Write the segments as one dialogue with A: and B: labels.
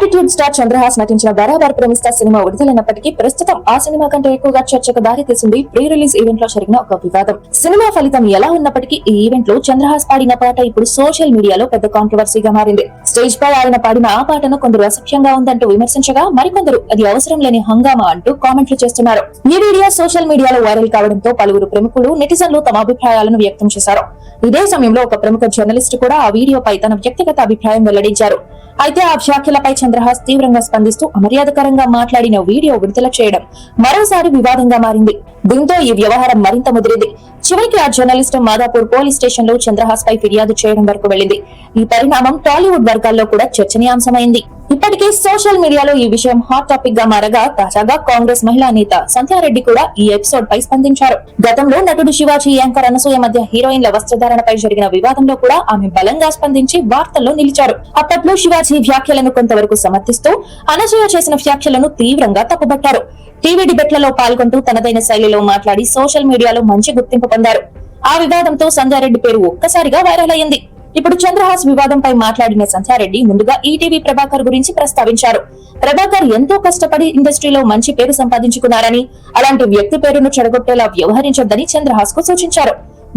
A: Attitude star Chandrahas నటించిన బరాబర్ ప్రేమిస్తా cinema విడుదలైనప్పటికీ ప్రస్తుతం ఆ సినిమా కంటే ఎక్కువగా చర్చకు దారి తీసింది ప్రీ రిలీజ్ ఈవెంట్ లో జరిగిన ఒక వివాదం. సినిమా ఫలితం ఎలా ఉన్నప్పటికీ ఈ ఈవెంట్ లో చంద్రహాస్ పాడిన పాట ఇప్పుడు సోషల్ మీడియాలో పెద్ద కాంట్రవర్సీగా మారింది. స్టేజ్ పై ఆయన పాడిన ఆ పాటను కొందరు అసభ్యంగా ఉందంటూ విమర్శించగా, మరికొందరు అది అవసరం లేని హంగామా అంటూ కామెంట్లు చేస్తున్నారు. ఈ వీడియో సోషల్ మీడియాలో వైరల్ కావడంతో పలువురు ప్రముఖులు, నెటిజన్లు తమ అభిప్రాయాలను వ్యక్తం చేశారు. ఇదే సమయంలో ఒక ప్రముఖ జర్నలిస్ట్ కూడా ఆ వీడియోపై తన వ్యక్తిగత అభిప్రాయం వెల్లడించారు. అయితే ఆ వ్యాఖ్యలపై చంద్రహాస్ తీవ్రంగా స్పందిస్తూ అమర్యాదకరంగా మాట్లాడిన వీడియో విడుదల చేయడం మరోసారి వివాదంగా మారింది. దీంతో ఈ వ్యవహారం మరింత ముదిరింది. చివరికి ఆ జర్నలిస్ట్ మాదాపూర్ పోలీస్ స్టేషన్ లో చంద్రహాస్ పై ఫిర్యాదు చేయడం వరకు వెళ్లింది. ఈ పరిణామం టాలీవుడ్ వర్గాల్లో కూడా చర్చనీయాంశమైంది. ఇప్పటికే సోషల్ మీడియాలో ఈ విషయం హాట్ టాపిక్ గా మారగా, తాజాగా కాంగ్రెస్ మహిళా నేత సంధ్యారెడ్డి కూడా ఈ ఎపిసోడ్ పై స్పందించారు. గతంలో నటుడు శివాజీ, యాంకర్ అనసూయ మధ్య హీరోయిన్ల వస్త్రధారణపై జరిగిన వివాదంలో కూడా ఆమె బలంగా స్పందించి వార్తల్లో నిలిచారు. అప్పట్లో శివాజీ వ్యాఖ్యలను కొంతవరకు సమర్థిస్తూ, అనసూయ చేసిన వ్యాఖ్యలను తీవ్రంగా తప్పుబట్టారు. టీవీ డిబేట్లలో పాల్గొంటూ తనదైన శైలిలో మాట్లాడి సోషల్ మీడియాలో మంచి గుర్తింపు పొందారు. ఆ వివాదంతో సంధ్యారెడ్డి పేరు ఒక్కసారిగా వైరల్ అయ్యింది. ఇప్పుడు చంద్రహాస్ వివాదంపై మాట్లాడిన సంధ్యారెడ్డి ముందుగా ఈటీవీ ప్రభాకర్ గురించి ప్రస్తావించారు. ప్రభాకర్ ఎంతో కష్టపడి ఇండస్ట్రీలో మంచి పేరు సంపాదించుకున్నారని, అలాంటి వ్యక్తి పేరును చెడగొట్టేలా వ్యవహరించొద్దని చంద్రహాస్ కు సూచించారు.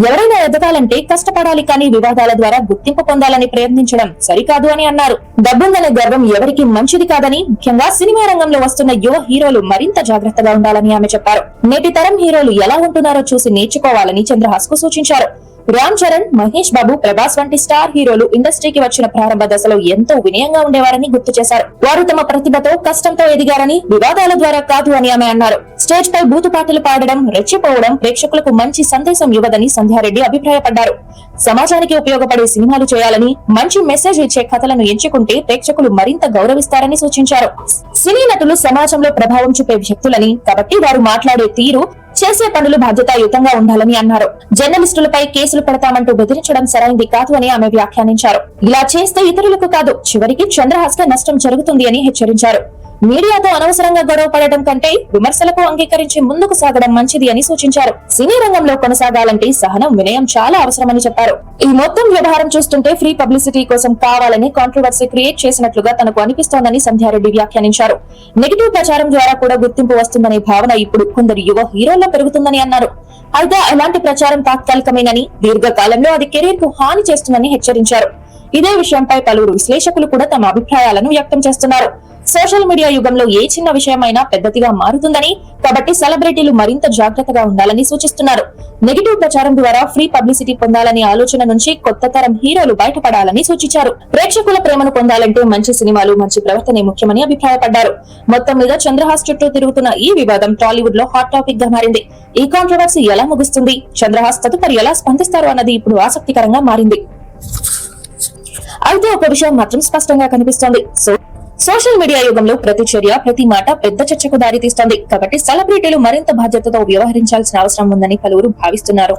A: ఎవరైనా ఎదగాలంటే కష్టపడాలి, కానీ వివాదాల ద్వారా గుర్తింపు పొందాలని ప్రయత్నించడం సరికాదు అని అన్నారు. డబ్బుందనే గర్వం ఎవరికి మంచిది కాదని, ముఖ్యంగా సినిమా రంగంలో వస్తున్న యువ హీరోలు మరింత జాగ్రత్తగా ఉండాలని ఆమె చెప్పారు. నేటి తరం హీరోలు ఎలా ఉంటున్నారో చూసి నేర్చుకోవాలని చంద్రహాస్ కు సూచించారు. రామ్ చరణ్, మహేష్ బాబు, ప్రభాస్ వంటి స్టార్ హీరోలు ఇండస్ట్రీకి వచ్చిన ప్రారంభ దశలో ఎంతో వినయంగా ఉండేవారని గుర్తు చేశారు. వారు తమ ప్రతిభతో, కష్టంతో ఎదిగారని, వివాదాల ద్వారా కాదు అని ఆమె అన్నారు. స్టేజ్ పై బూతు పాటలు పాడడం, రెచ్చిపోవడం ప్రేక్షకులకు మంచి సందేశం ఇవ్వదని సంధ్యారెడ్డి అభిప్రాయపడ్డారు. సమాజానికి ఉపయోగపడే సినిమాలు చేయాలని, మంచి మెసేజ్ ఇచ్చే కథలను ఎంచుకుంటే ప్రేక్షకులు మరింత గౌరవిస్తారని సూచించారు. సినీ నటులు సమాజంలో ప్రభావం చూపే వ్యక్తులని, కాబట్టి వారు మాట్లాడే తీరు, చేసే పనులు బాధ్యతాయుతంగా ఉండాలని అన్నారు. జర్నలిస్టులపై కేసులు పెడతామంటూ బెదిరించడం సరైంది కాదు అని ఆమె వ్యాఖ్యానించారు. ఇలా చేస్తే ఇతరులకు కాదు, చివరికి చంద్రహాస్ కి నష్టం జరుగుతుంది అని హెచ్చరించారు. మీడియాతో అనవసరంగా గొడవ పడటం కంటే విమర్శలకు అంగీకరించి ముందుకు సాగడం మంచిది అని సూచించారు. సినీ రంగంలో కొనసాగాలంటే సహనం, వినయం చాలా అవసరమని చెప్పారు. ఈ మొత్తం వ్యవహారం చూస్తుంటే ఫ్రీ పబ్లిసిటీ కోసం కావాలని కాంట్రవర్సీ క్రియేట్ చేసినట్లుగా తనకు అనిపిస్తోందని సంధ్యారెడ్డి వ్యాఖ్యానించారు. నెగిటివ్ ప్రచారం ద్వారా కూడా గుర్తింపు వస్తుందనే భావన ఇప్పుడు కొందరు యువ హీరోల్లో పెరుగుతుందని అన్నారు. అయితే అలాంటి ప్రచారం తాత్కాలికమేనని, దీర్ఘకాలంలో అది కెరీర్ కు హాని చేస్తుందని హెచ్చరించారు. ఇదే విషయంపై పలువురు విశ్లేషకులు కూడా తమ అభిప్రాయాలను వ్యక్తం చేస్తున్నారు. సోషల్ మీడియా యుగంలో ఏ చిన్న విషయమైనా పెద్దదిగా మారుతుందని, కాబట్టి సెలబ్రిటీలు మరింత జాగ్రత్తగా ఉండాలని సూచిస్తున్నారు. నెగిటివ్ ప్రచారం ద్వారా ఫ్రీ పబ్లిసిటీ పొందాలనే ఆలోచన నుంచి కొత్త తరం హీరోలు బయటపడాలని సూచించారు. ప్రేక్షకుల ప్రేమను పొందాలంటే మంచి సినిమాలు, మంచి ప్రవర్తనే ముఖ్యమని అభిప్రాయపడ్డారు. మొత్తం మీద చంద్రహాస్ చుట్టూ తిరుగుతున్న ఈ వివాదం టాలీవుడ్ లో హాట్ టాపిక్ గా మారింది. ఈ కాంట్రవర్సీ ఎలా ముగుస్తుంది, చంద్రహాస్ తదుపరి ఎలా స్పందిస్తారు అన్నది ఇప్పుడు ఆసక్తికరంగా మారింది. అయితే ఒక విషయం మాత్రం స్పష్టంగా కనిపిస్తోంది. సోషల్ మీడియా యుగంలో ప్రతి చర్య, ప్రతి మాట పెద్ద చర్చకు దారితీస్తోంది. కాబట్టి సెలబ్రిటీలు మరింత బాధ్యతతో వ్యవహరించాల్సిన అవసరం ఉందని పలువురు భావిస్తున్నారు.